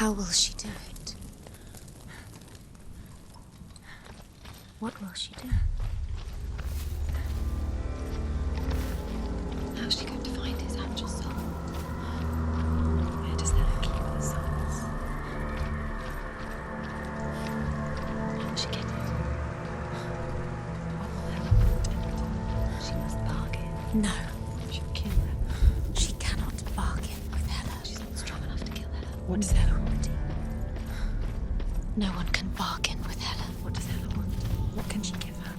How will she do it? What will she do? How's she going to find his actual soul? Where does Hella keep her souls? How will she get it? What will Hella want in it? She must bargain. No, She'll kill Hella. she cannot bargain with Hella. She's not strong enough to kill Hella. What does Hella want? No one can bargain with Hella. What does Hella want? What can she give her?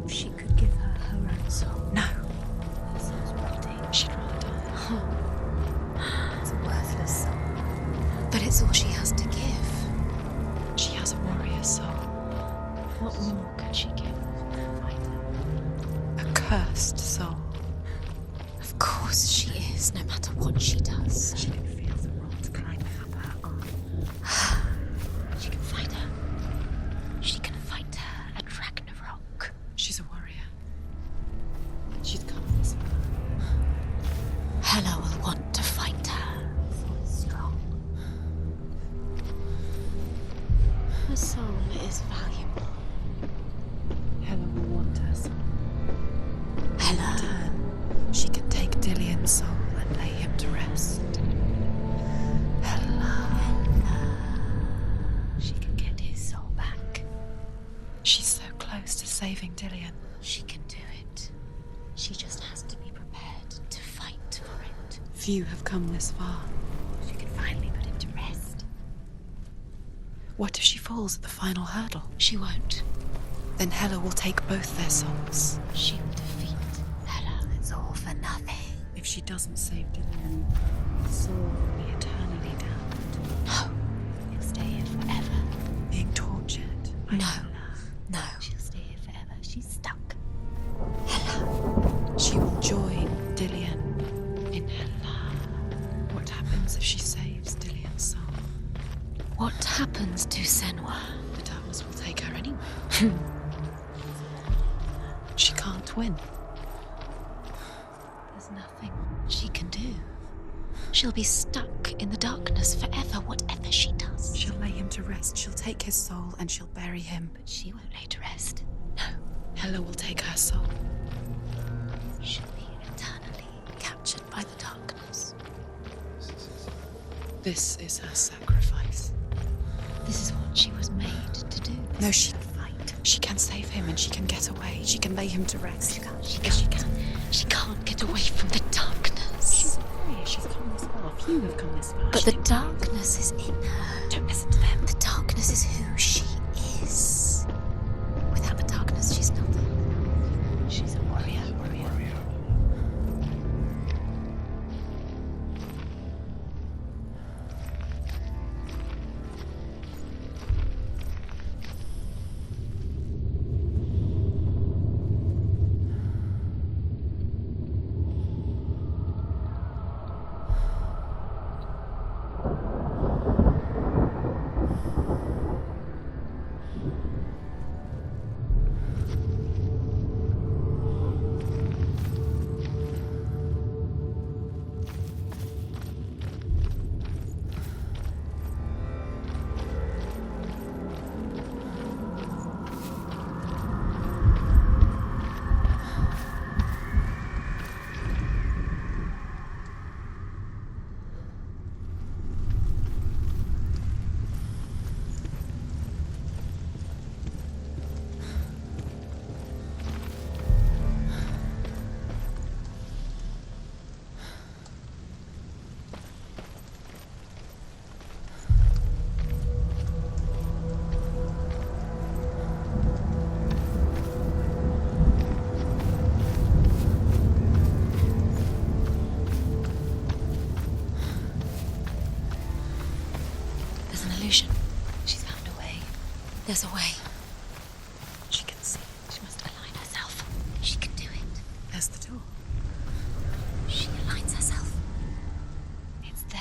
She could give her her own soul. No. Her soul's rotting. She'd rather die. It's a worthless soul. But it's all she has to give. She has a warrior soul. What more could she give a fighter? A cursed soul. Of course she is, no matter what she does. She can feel the rot climbing up her arm. She can fight her. She can fight her at Ragnarok. She's a warrior. She's come this far. Hela will want to fight her. For strong. Her soul is valuable. Hela will want her soul. Hela. In turn, she can take Dillion's soul and lay him to rest. Hela. She can get his soul back. She's so close to saving Dillion. She can do it. She just has to be prepared to fight for it. Few have come this far. She can finally put him to rest. What if she falls at the final hurdle? She won't. Then Hela will take both their souls. She will defeat Hela. It's all for nothing. If she doesn't save Dillion, his soul will be eternally damned. No. He'll stay here forever. Being tortured by No. Hela. No. She'll stay here forever. She's stuck. Hela. She will join Dillion in Hela. What happens if she saves Dillion's soul? What happens to Senua? The darkness will take her anyway. She can't win. There's nothing she can do. She'll be stuck in the darkness forever, whatever she does. She'll lay him to rest. She'll take his soul and she'll bury him. But she won't lay to rest. No. Hela will take her soul. She'll be eternally captured by the darkness. This is her sacrifice. This is what she was made to do. No, she Fight. She can save him and she can get away. She can lay him to rest. She can't get away from the darkness. She's a warrior. She's come this far. Few have come this far. But the darkness is in her. Don't listen to them. The darkness is who she is. Without the darkness, she's nothing. She's a warrior. There's an illusion. She's found a way. There's a way. She can see. She must align herself. She can do it. There's the door. She aligns herself. It's there.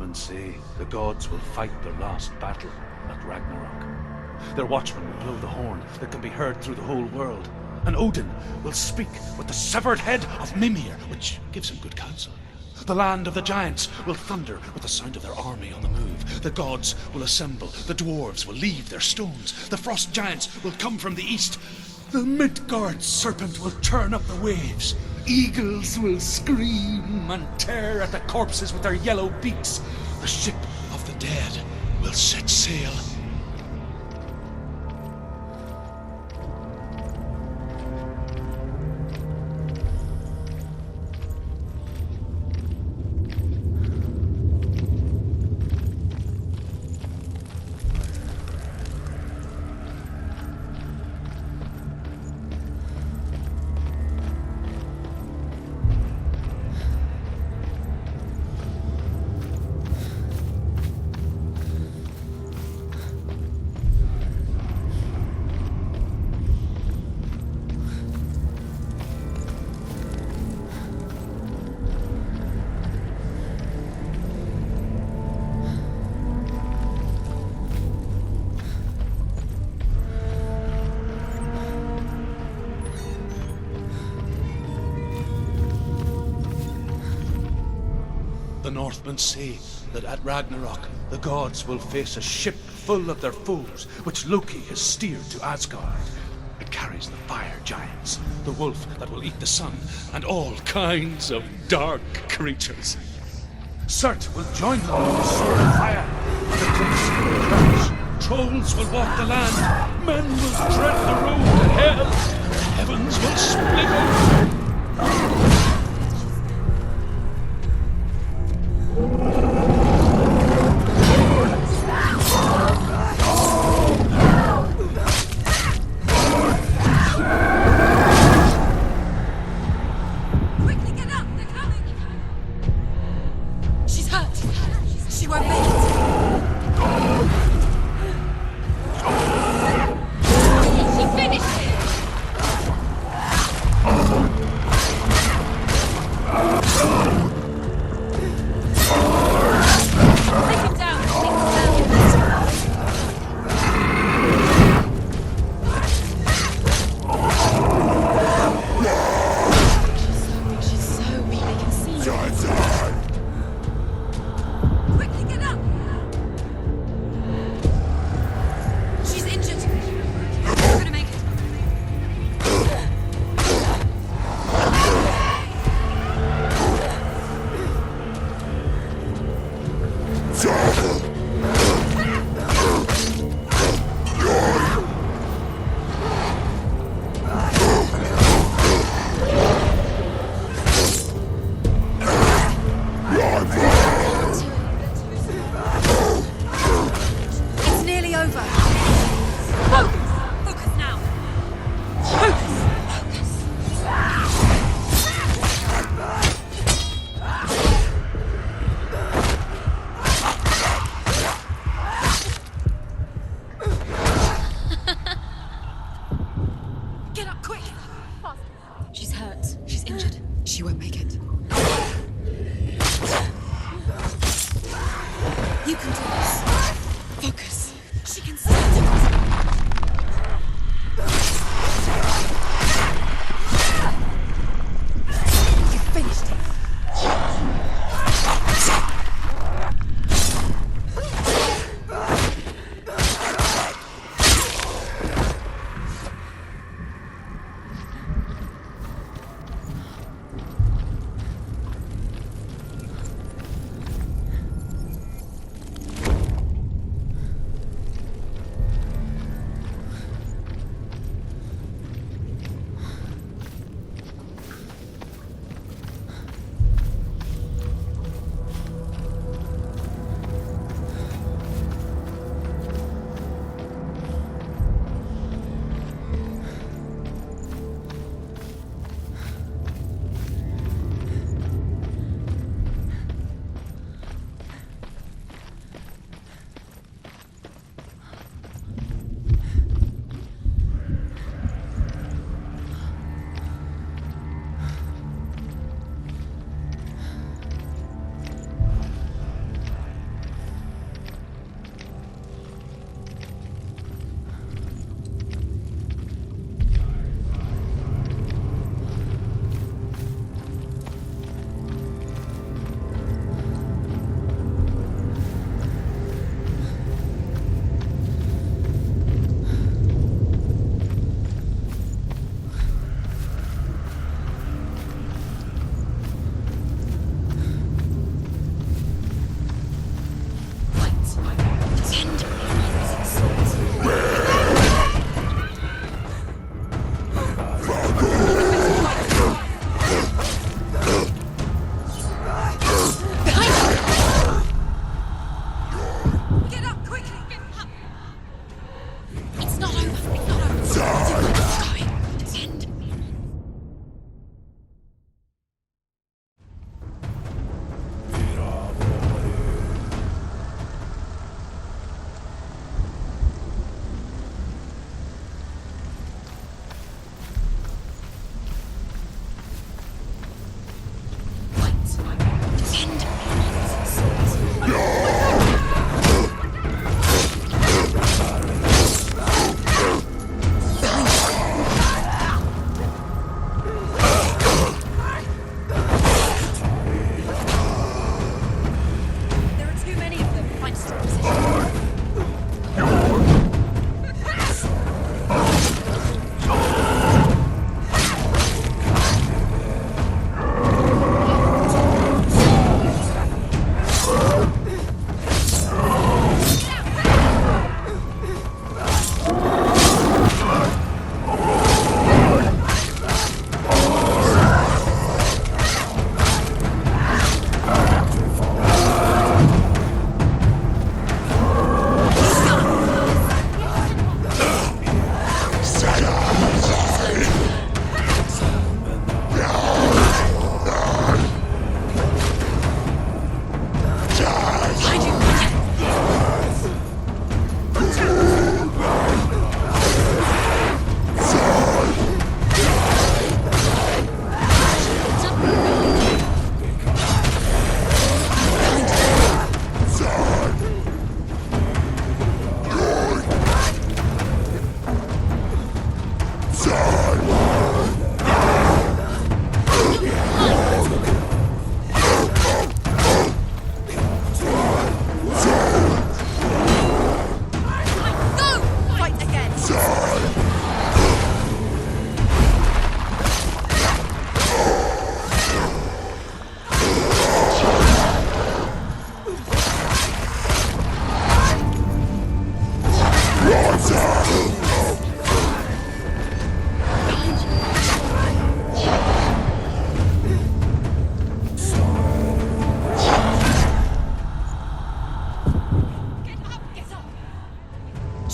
Northmen say the gods will fight their last battle at Ragnarok. Their watchmen will blow the horn that can be heard through the whole world, and Odin will speak with the severed head of Mimir, which gives him good counsel. The land of the giants will thunder with the sound of their army on the move. The gods will assemble, the dwarves will leave their stones, the frost giants will come from the east, the Midgard serpent will turn up the waves, eagles will scream and tear at the corpses with their yellow beaks. The ship of the dead will set sail. The Northmen say that at Ragnarok, the gods will face a ship full of their foes, which Loki has steered to Asgard. It carries the fire giants, the wolf that will eat the sun, and all kinds of dark creatures. Surt will join them in the sword of fire, and the cliffs will crash. Trolls will walk the land, men will tread the road to hell, and the heavens will split open.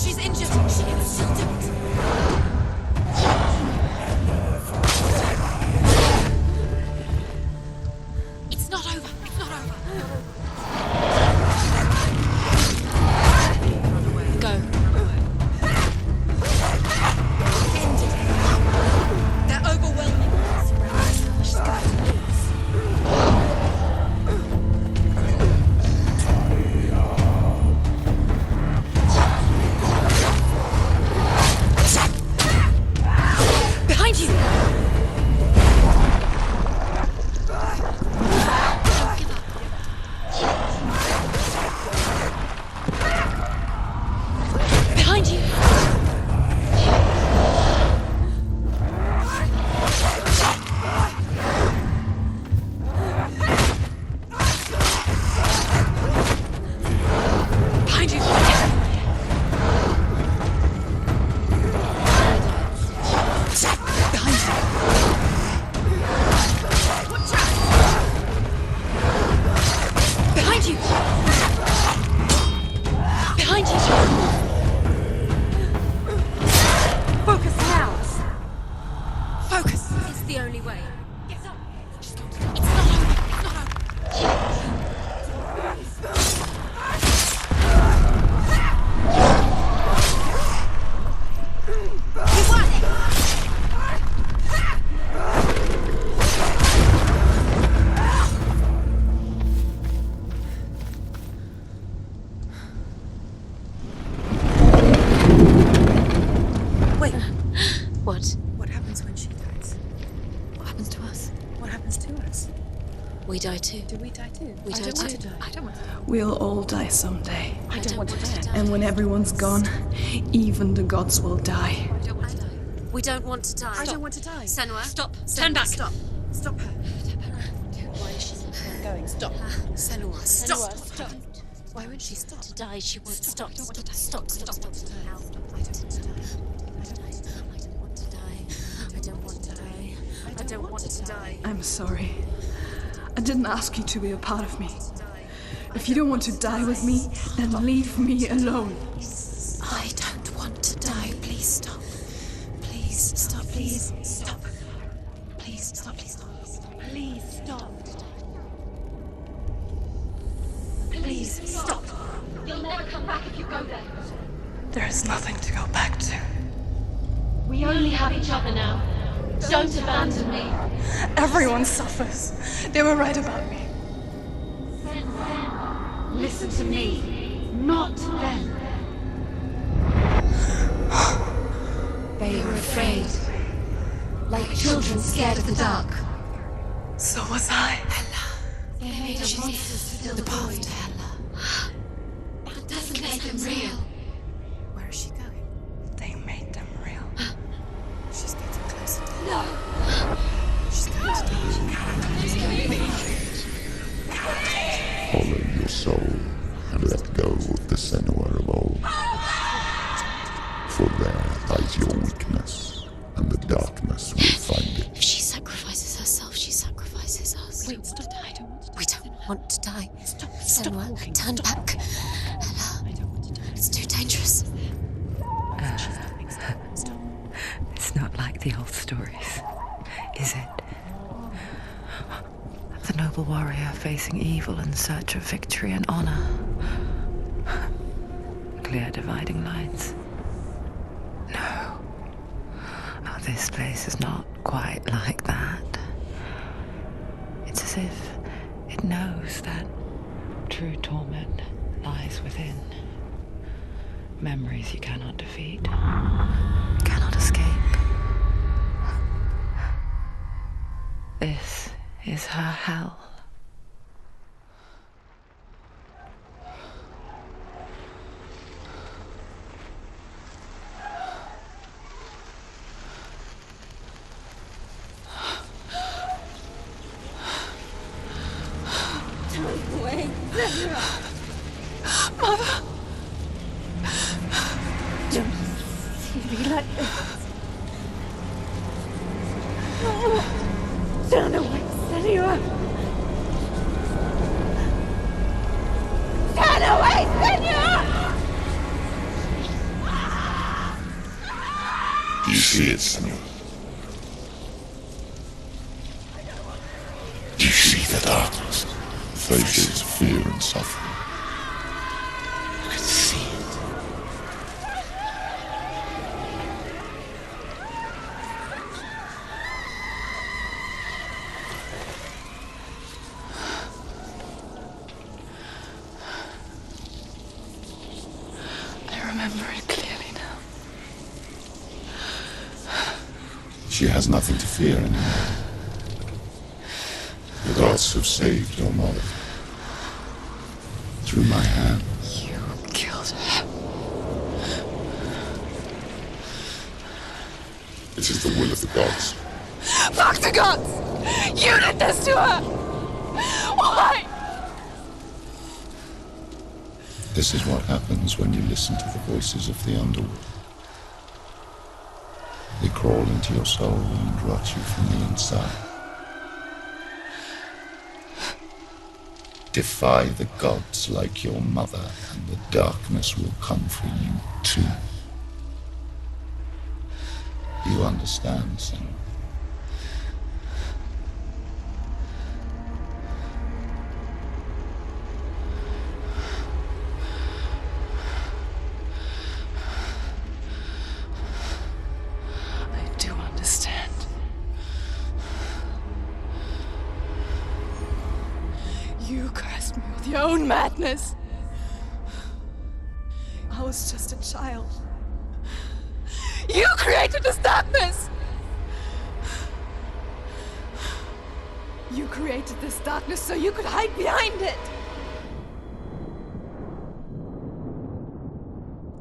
She's injured. She can still do it. It's not over. It's not over. Go. End it. They're overwhelming. She's going to lose. Behind you! Behind you! Behind you! Behind you! Watch out! Behind you! Behind you! Focus now! Focus! It's the only way. It's not over. It's not over. You won! Wait. What? What happens when she dies? What happens to us? What happens to us? We die too. Do we die too? We I die don't want too. to die. I don't want to die. We'll all die someday. I don't want to die. And when everyone's gone, even the gods will die. I don't want to die. We don't want to die. I don't want to die. Senua. Stop. Turn back. Stop. Stop her. Why is she going? Stop. Senua. Stop. Stop. Why won't she stop? To die, she won't stop. I don't want to die. Stop. I don't want to die. I don't want to die. I don't want to die. I'm sorry. I didn't ask you to be a part of me. If you don't want to die with me, then leave me alone. I don't want to die. Please stop. Please stop. Please stop. Please stop. Please stop. Please stop. Please stop. You'll never come back if you go there. There is nothing to go back to. We only have each other now. Don't abandon me. Everyone suffers. They were right about me. Listen to me, not them. They were afraid. Like children scared of the dark. So was I. They made us monsters to fill the void. That doesn't make them real. Where is she going? They made them real. She's getting closer. No. She's going to die. Follow your soul and let go of the Senua of old. For there lies your weakness, and the darkness will find it. If she sacrifices herself, she sacrifices us. Wait, stop. I don't want to die. We don't want to die. Stop Senua, walking. turn Stop. back. Ella, I don't want to die. it's too dangerous. She's stopping. Stop. It's not like the old stories, is it? The noble warrior facing evil in search of victory and honor. Clear dividing lines. No. Oh, this place is not quite like that. It's as if it knows that true torment lies within. Memories you cannot defeat, cannot escape. This is her hell. Turn away, Senua! Turn away, Senua! see it, Senua? You see the darkness, faces, fear and suffering. You can see it. I remember it clearly now. She has nothing to fear anymore. The gods have saved your mother. Through my hand. You killed her. It is the will of the gods. Fuck the gods! You did this to her! Why? This is what happens when you listen to the voices of the underworld. They crawl into your soul and rot you from the inside. Defy the gods like your mother, and the darkness will come for you too. You understand, Senua? I do understand. You cursed me with your own madness. I was just a child. You created this darkness! You created this darkness so you could hide behind it!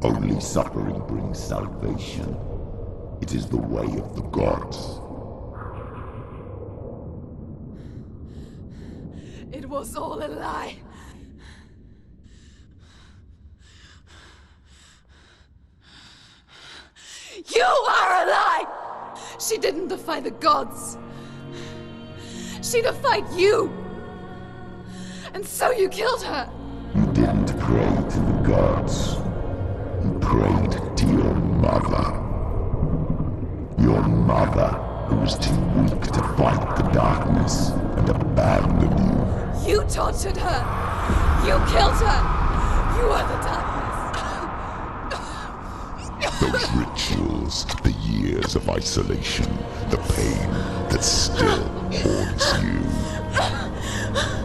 Only suffering brings salvation. It is the way of the gods. It was all a lie. You are a lie! She didn't defy the gods. She defied you. And so you killed her. You didn't pray to the gods. You prayed to your mother. Your mother, who was too weak to fight the darkness and abandoned you. You tortured her. You killed her. You are the darkness. Those rituals, the years of isolation, the pain that still haunts you.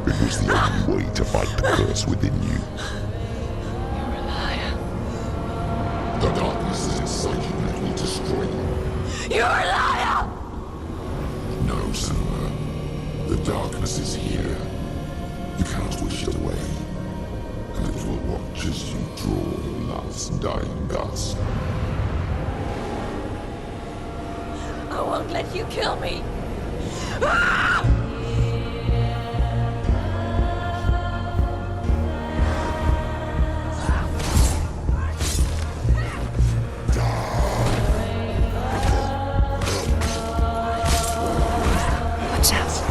It was the only way to fight the curse within you. You're a liar. The darkness is inside you and it will destroy you. You're a liar! No, Senua. The darkness is here. You cannot wish it away. And it will watch as you draw your last dying gasp. I won't let you kill me. Watch out.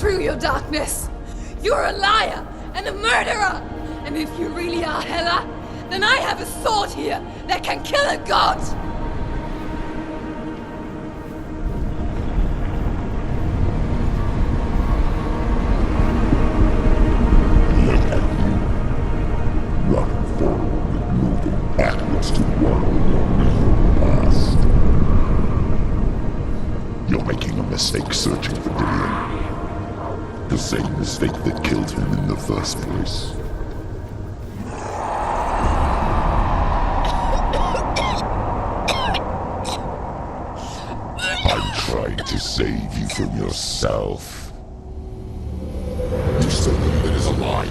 true, your darkness. You're a liar and a murderer. And if you really are Hela, then I have a sword here that can kill a god. Look at you. Running forward and moving backwards to wallow in your past. You're making a mistake searching for Dillion. The same mistake that killed him in the first place. I'm trying to save you from yourself. You still believe it is a lie?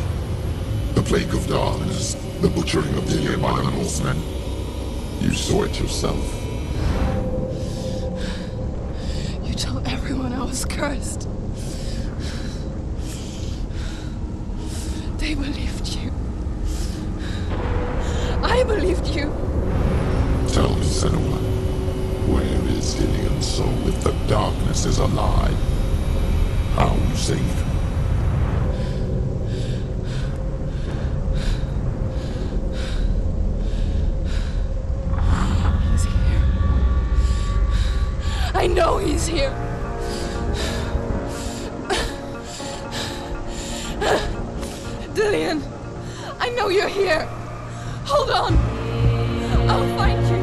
The plague of darkness, the butchering of Dillion by the Northmen. You saw it yourself. You told everyone I was cursed. They believed you. I believed you. Tell me, Senua, where is Dillion's soul if the darkness is a lie? How will you save him? He's here. I know he's here. Dillion, I know you're here. Hold on. I'll find you.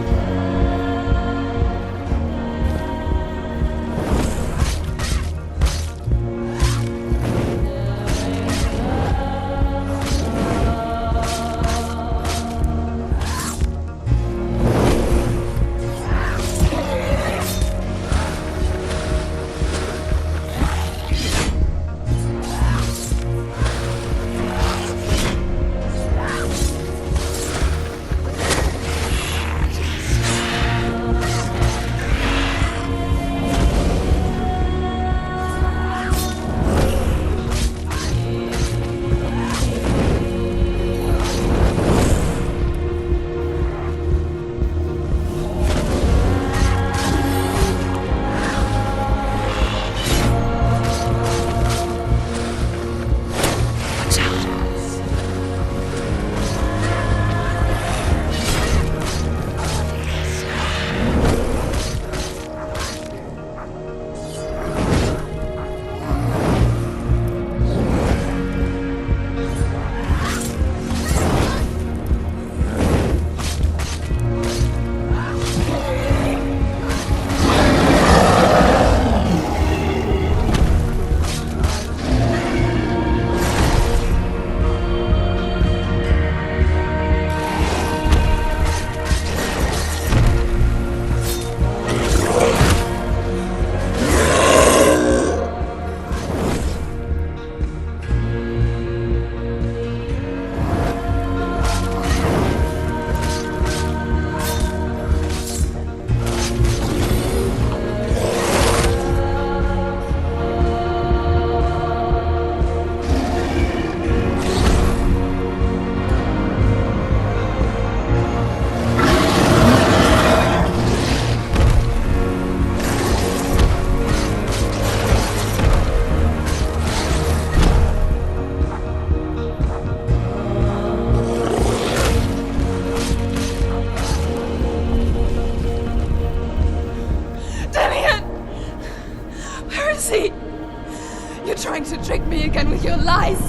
You're trying to trick me again with your lies.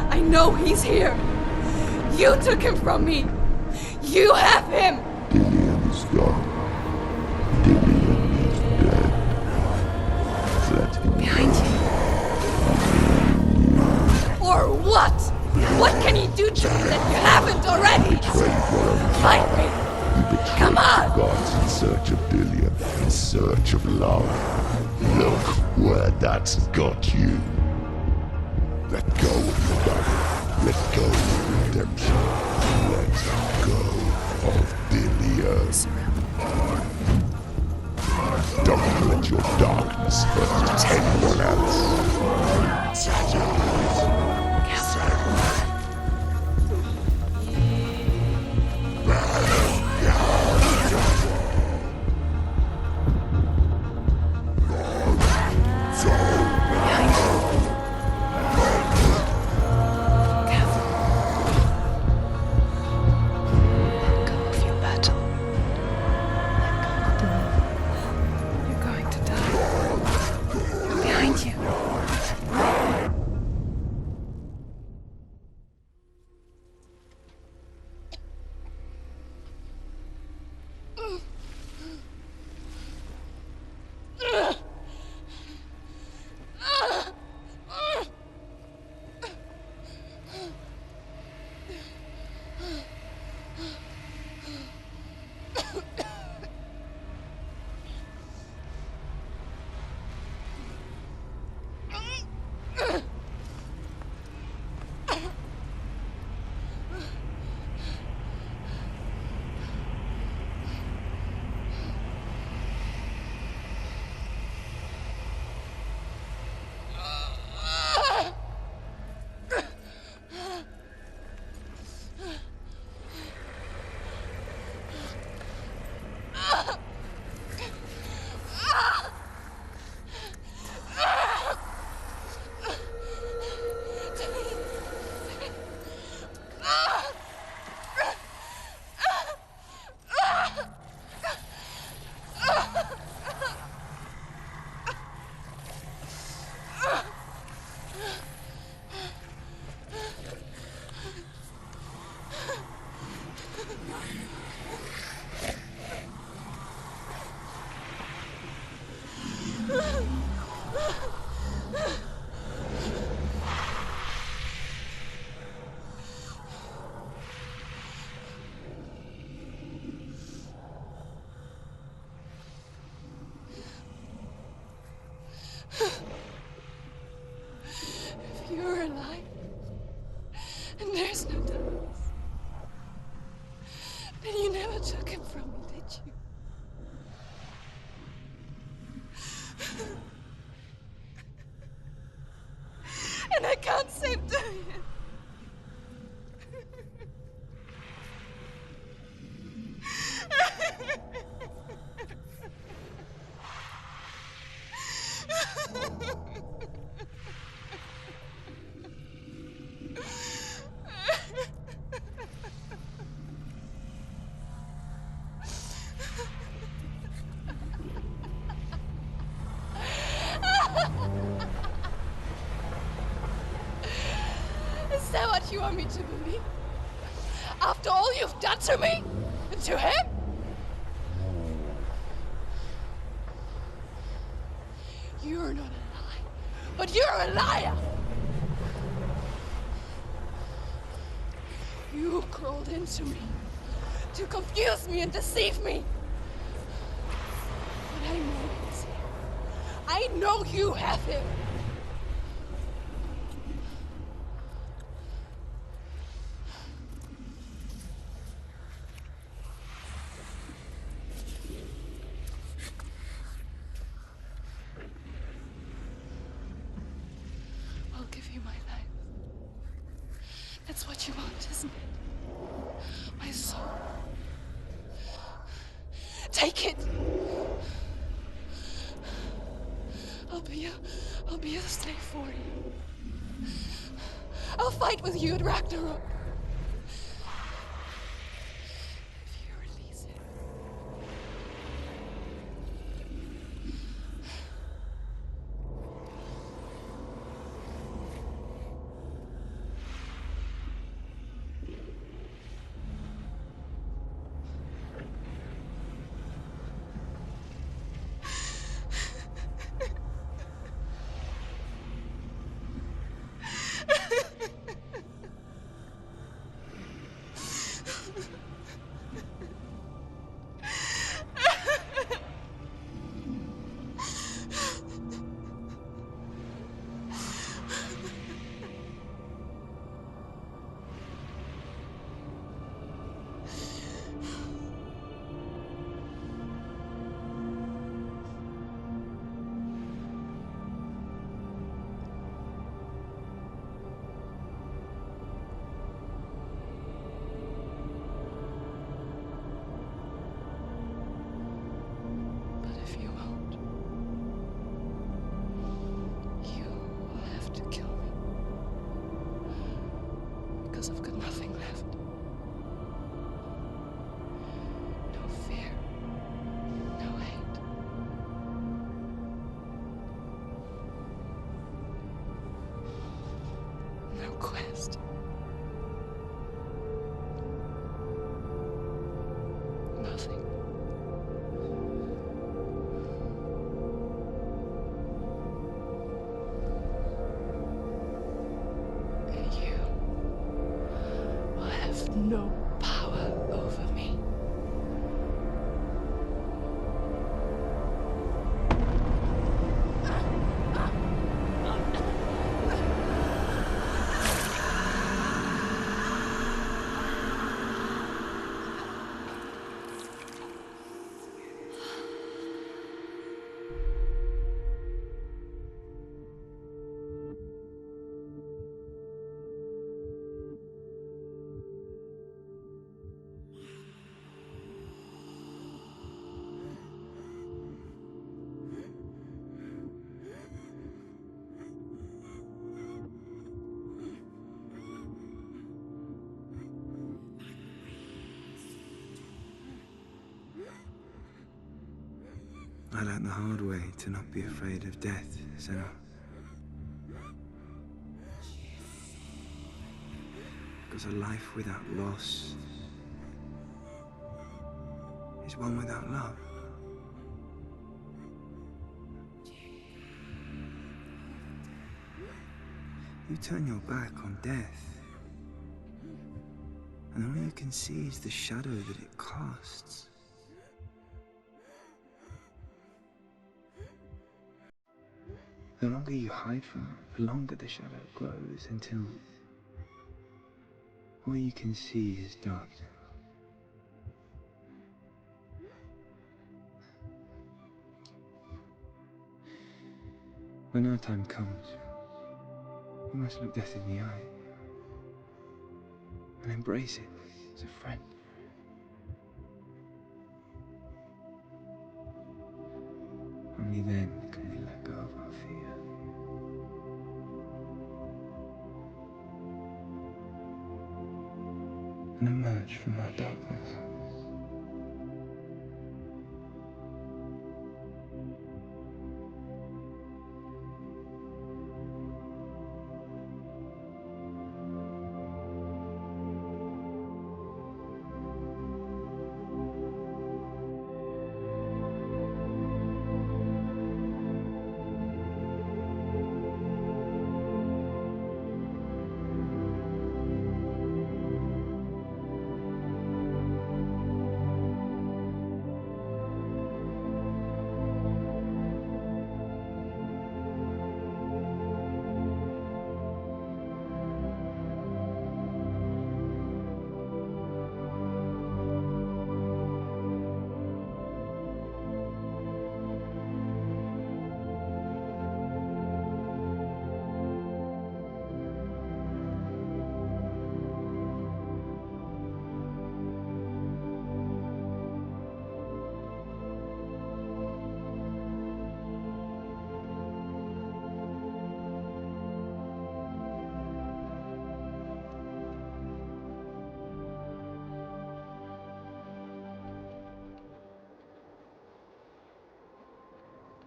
I know he's here. You took him from me. You have him. Dillion is gone. Dillion is dead. Let him Behind you. Or what? What can he do to me that you haven't already? betrayed your own Fight father. me. You betrayed Come on. the gods in search of Dillion, in search of love. Look where that's got you. Let go of your battle. Let go of redemption. Let go of Dillion. Don't let your darkness hurt anyone else. want me to believe? After all you've done to me? And to him? You're not a lie, but you're a liar! You crawled into me to confuse me and deceive me. But I know he's here. I know you have him. I'll give you my life. That's what you want, isn't it? My soul. Take it. I'll be a slave for you. I'll fight with you at Ragnarok. If you release it. I've got nothing left. No fear. No hate. No quest. Nothing. And you will have no power over me. I learned the hard way to not be afraid of death, Senua. Because a life without loss is one without love. You turn your back on death, and all you can see is the shadow that it casts. The longer you hide from it, the longer the shadow grows until all you can see is darkness. When our time comes, we must look death in the eye and embrace it as a friend. Only then can we let go of our fear. And emerge from our darkness.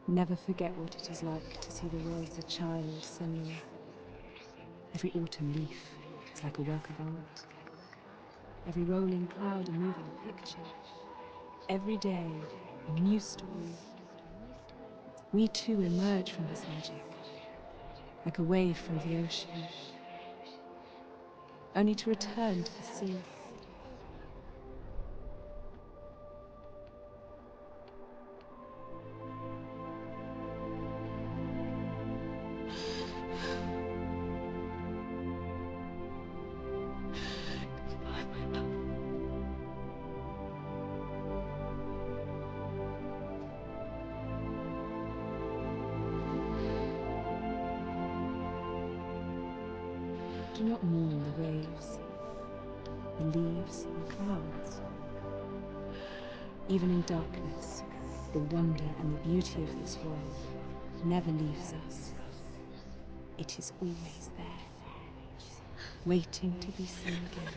Never forget what it is like to see the world as a child, Senua. Every autumn leaf is like a work of art. Every rolling cloud a moving picture. Every day, a new story. We too emerge from this magic, like a wave from the ocean, only to return to the sea. Do not mourn the waves, the leaves, and the clouds. Even in darkness, the wonder and the beauty of this world never leaves us. It is always there, waiting to be seen again.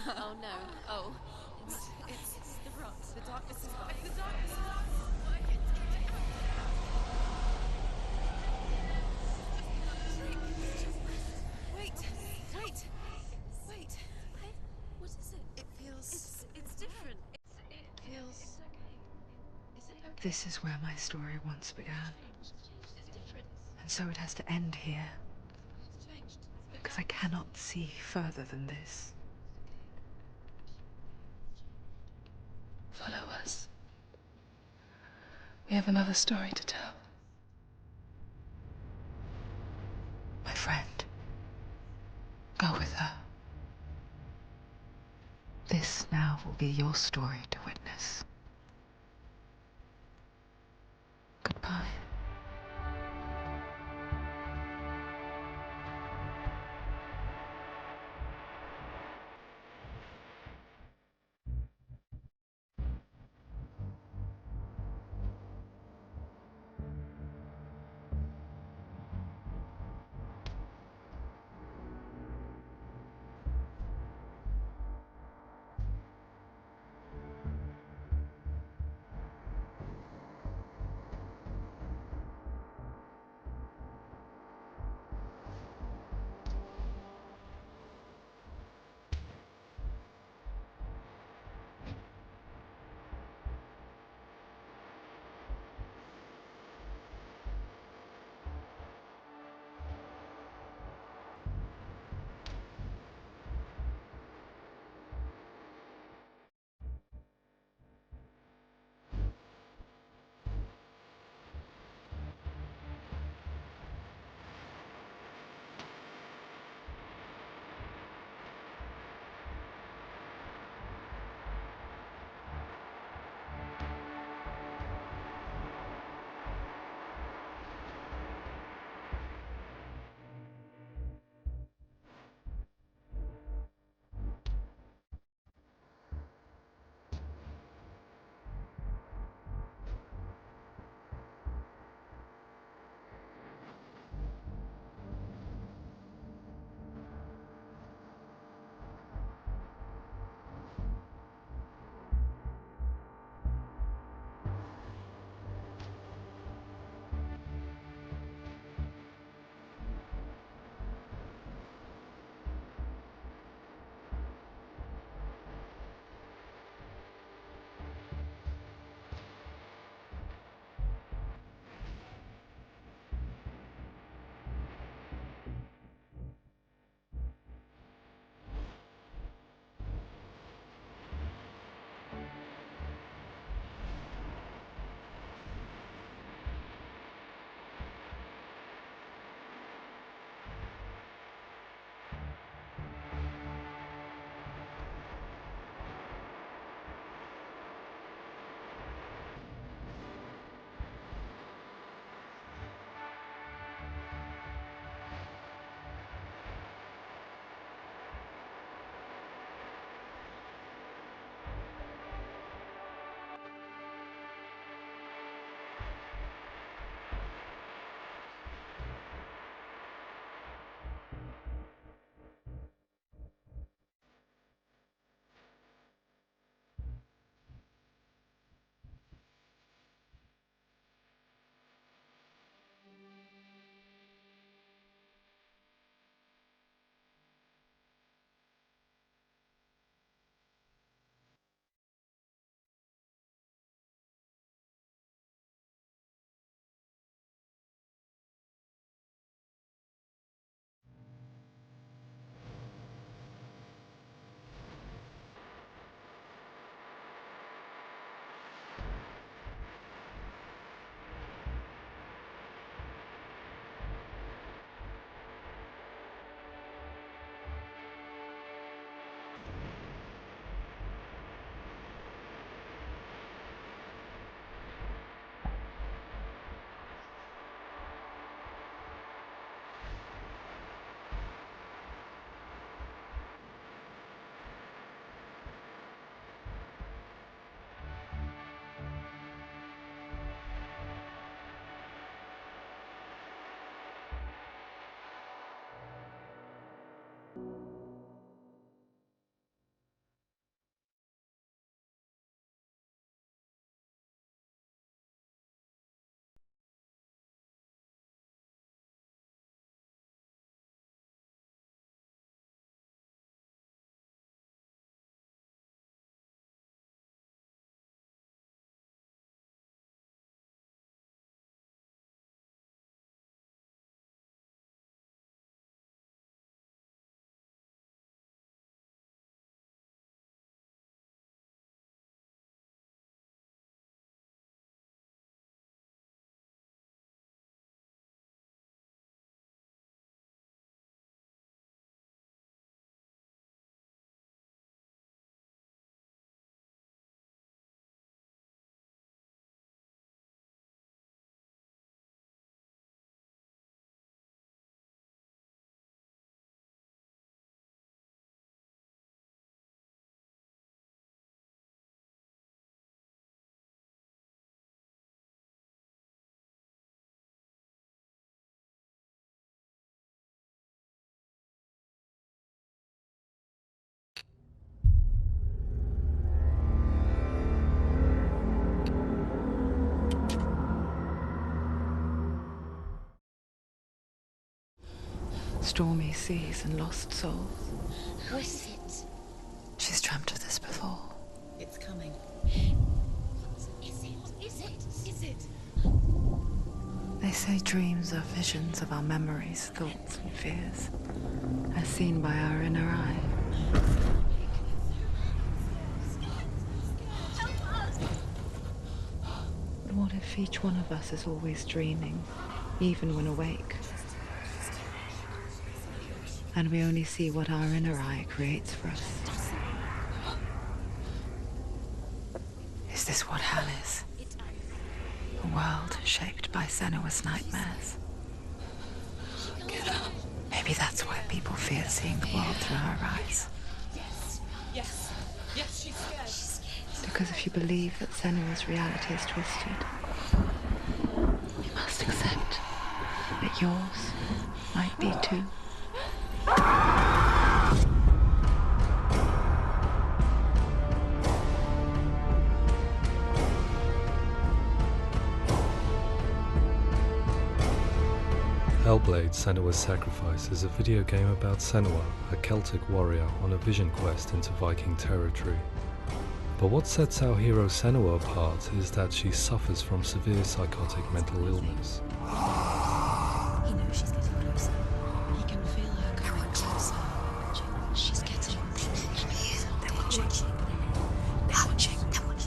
Oh no. Oh. It's the rot. The darkness is back. The darkness is Wait. Wait. Wait. What is it? It feels. It's different. It feels. Is it okay? This is where my story once began. And so it has to end here. It's changed. Because I cannot see further than this. Follow us. We have another story to tell. My friend, go with her. This now will be your story to witness. Goodbye. Stormy seas and lost souls. Who is it? She's dreamt of this before. It's coming. Is it? Is it? Is it? They say dreams are visions of our memories, thoughts, and fears, as seen by our inner eye. But what if each one of us is always dreaming, even when awake? And we only see what our inner eye creates for us. Is this what hell is? A world shaped by Senua's nightmares. Maybe that's why people fear seeing the world through her eyes. Yes, she's scared. Because if you believe that Senua's reality is twisted, you must accept that yours might be too. Hellblade: Senua's Sacrifice is a video game about Senua, a Celtic warrior on a vision quest into Viking territory. But what sets our hero Senua apart is that she suffers from severe psychotic mental illness. He knows she's getting closer. He can feel her coming closer. She's getting closer. They're watching. They're watching.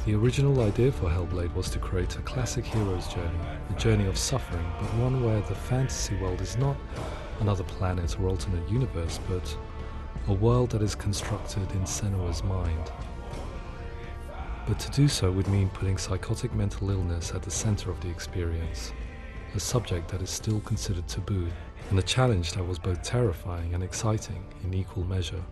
The original idea for Hellblade was to create a classic hero's journey, a journey of suffering, but one where the fantasy world is not another planet or alternate universe, but a world that is constructed in Senua's mind. But to do so would mean putting psychotic mental illness at the center of the experience, a subject that is still considered taboo, and a challenge that was both terrifying and exciting in equal measure.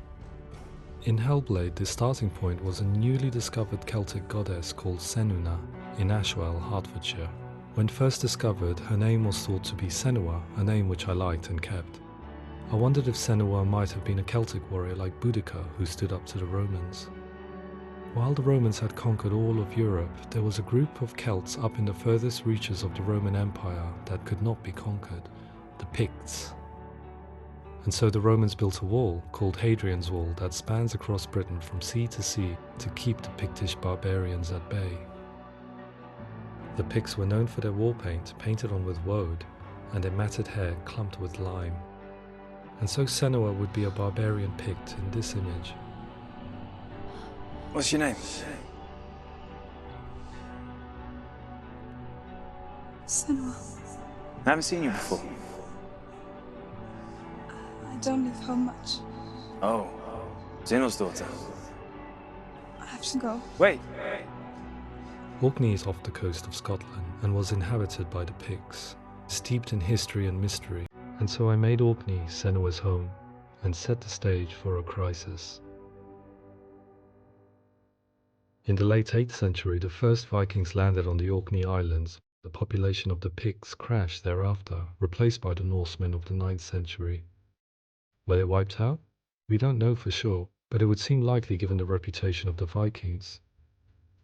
In Hellblade, the starting point was a newly discovered Celtic goddess called Senua in Ashwell, Hertfordshire. When first discovered, her name was thought to be Senua, a name which I liked and kept. I wondered if Senua might have been a Celtic warrior like Boudica who stood up to the Romans. While the Romans had conquered all of Europe, there was a group of Celts up in the furthest reaches of the Roman Empire that could not be conquered, the Picts. And so the Romans built a wall, called Hadrian's Wall, that spans across Britain from sea to sea to keep the Pictish barbarians at bay. The Picts were known for their war paint, painted on with woad, and their matted hair clumped with lime. And so Senua would be a barbarian Pict in this image. What's your name? Senua. I haven't seen you before. I don't leave home much. Oh, Zeno's daughter. I have to go. Wait! Orkney is off the coast of Scotland and was inhabited by the Picts, steeped in history and mystery, and so I made Orkney Senua's home and set the stage for a crisis. In the late 8th century, the first Vikings landed on the Orkney Islands. The population of the Picts crashed thereafter, replaced by the Norsemen of the 9th century. Were they wiped out? We don't know for sure, but it would seem likely given the reputation of the Vikings.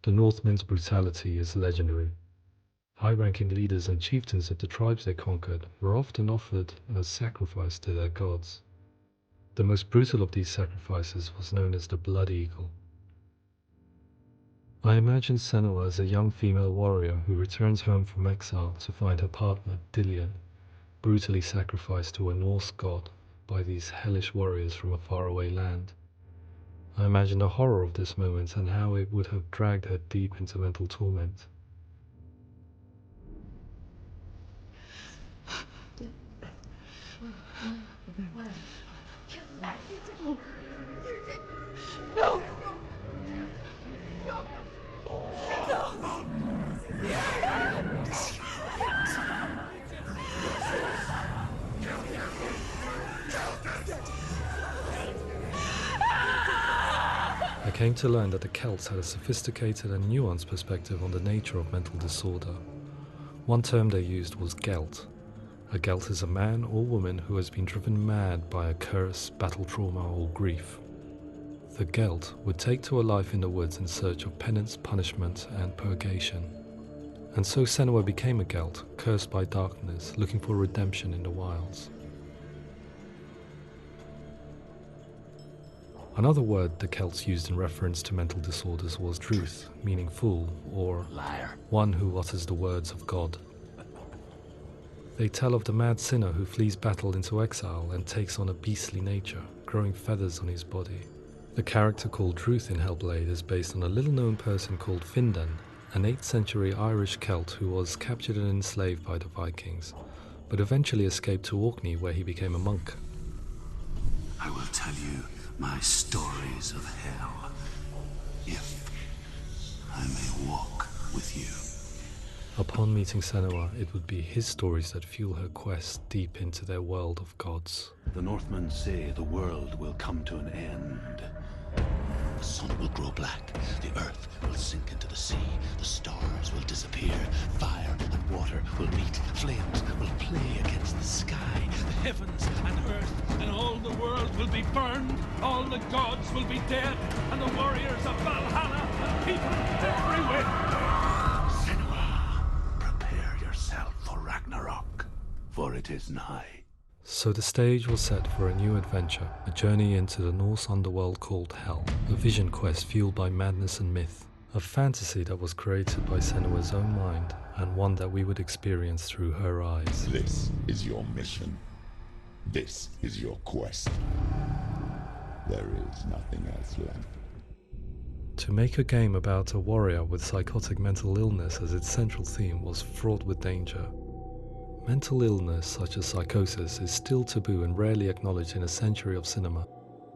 The Northmen's brutality is legendary. High-ranking leaders and chieftains of the tribes they conquered were often offered as sacrifice to their gods. The most brutal of these sacrifices was known as the Blood Eagle. I imagine Senua as a young female warrior who returns home from exile to find her partner, Dillion, brutally sacrificed to a Norse god by these hellish warriors from a faraway land. I imagine the horror of this moment and how it would have dragged her deep into mental torment. No! I came to learn that the Celts had a sophisticated and nuanced perspective on the nature of mental disorder. One term they used was Gelt. A Gelt is a man or woman who has been driven mad by a curse, battle trauma, or grief. The Gelt would take to a life in the woods in search of penance, punishment, and purgation. And so Senua became a Gelt, cursed by darkness, looking for redemption in the wilds. Another word the Celts used in reference to mental disorders was druth, meaning fool, or liar, one who utters the words of God. They tell of the mad sinner who flees battle into exile and takes on a beastly nature, growing feathers on his body. The character called Druth in Hellblade is based on a little-known person called Findan, an 8th century Irish Celt who was captured and enslaved by the Vikings, but eventually escaped to Orkney where he became a monk. I will tell you my stories of hell, if I may walk with you. Upon meeting Senua, it would be his stories that fuel her quest deep into their world of gods. The Northmen say the world will come to an end. The sun will grow black, the earth will sink into the sea, the stars will disappear, fire and water will meet, flames will play against the sky, the heavens and earth and all the world will be burned, all the gods will be dead, and the warriors of Valhalla and people everywhere. Senua, prepare yourself for Ragnarok, for it is nigh. So the stage was set for a new adventure, a journey into the Norse underworld called Hell, a vision quest fueled by madness and myth, a fantasy that was created by Senua's own mind, and one that we would experience through her eyes. This is your mission. This is your quest. There is nothing else left. To make a game about a warrior with psychotic mental illness as its central theme was fraught with danger. Mental illness such as psychosis is still taboo and rarely acknowledged in a century of cinema,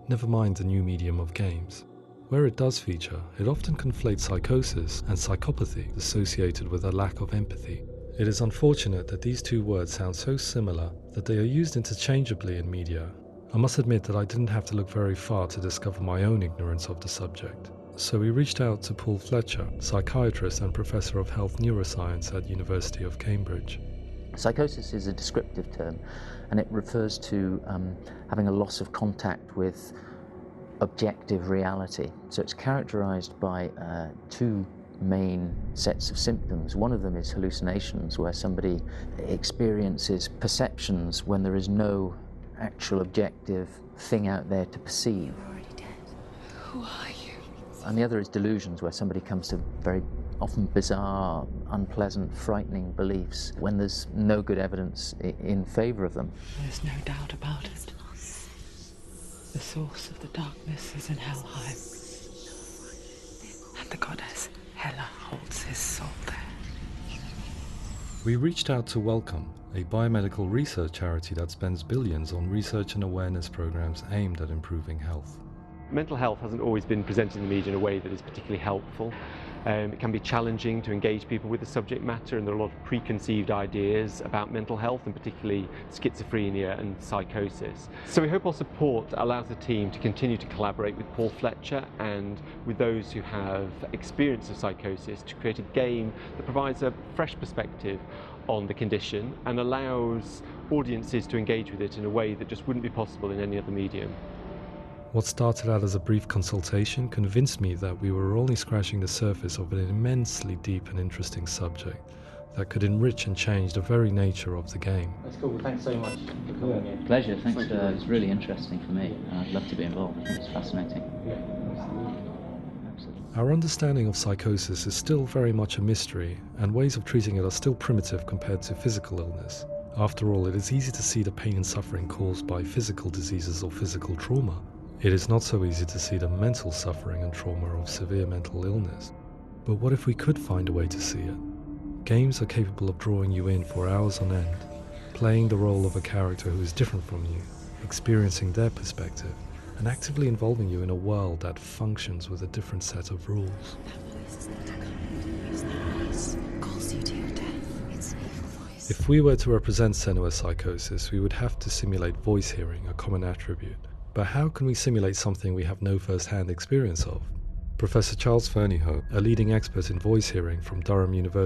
never mind the new medium of games. Where it does feature, it often conflates psychosis and psychopathy associated with a lack of empathy. It is unfortunate that these two words sound so similar that they are used interchangeably in media. I must admit that I didn't have to look very far to discover my own ignorance of the subject. So we reached out to Paul Fletcher, psychiatrist and professor of health neuroscience at University of Cambridge. Psychosis is a descriptive term, and it refers to having a loss of contact with objective reality. So it's characterized by two main sets of symptoms. One of them is hallucinations, where somebody experiences perceptions when there is no actual objective thing out there to perceive. You're already dead. Who are you? And the other is delusions, where somebody comes to very often bizarre, unpleasant, frightening beliefs when there's no good evidence in favor of them. There's no doubt about it. The source of the darkness is in Helheim, and the goddess Hela holds his soul there. We reached out to Welcome, a biomedical research charity that spends billions on research and awareness programs aimed at improving health. Mental health hasn't always been presented in the media in a way that is particularly helpful. It can be challenging to engage people with the subject matter, and there are a lot of preconceived ideas about mental health, and particularly schizophrenia and psychosis. So we hope our support allows the team to continue to collaborate with Paul Fletcher and with those who have experience of psychosis to create a game that provides a fresh perspective on the condition and allows audiences to engage with it in a way that just wouldn't be possible in any other medium. What started out as a brief consultation convinced me that we were only scratching the surface of an immensely deep and interesting subject that could enrich and change the very nature of the game. That's cool. Thanks so much for coming in. Pleasure. Thanks. It was really interesting for me. I'd love to be involved. I think it's fascinating. Yeah, absolutely. Our understanding of psychosis is still very much a mystery, and ways of treating it are still primitive compared to physical illness. After all, it is easy to see the pain and suffering caused by physical diseases or physical trauma. It is not so easy to see the mental suffering and trauma of severe mental illness. But what if we could find a way to see it? Games are capable of drawing you in for hours on end, playing the role of a character who is different from you, experiencing their perspective, and actively involving you in a world that functions with a different set of rules. If we were to represent Senua psychosis, we would have to simulate voice hearing, a common attribute. But how can we simulate something we have no first-hand experience of? Professor Charles Fernyhough, a leading expert in voice hearing from Durham University,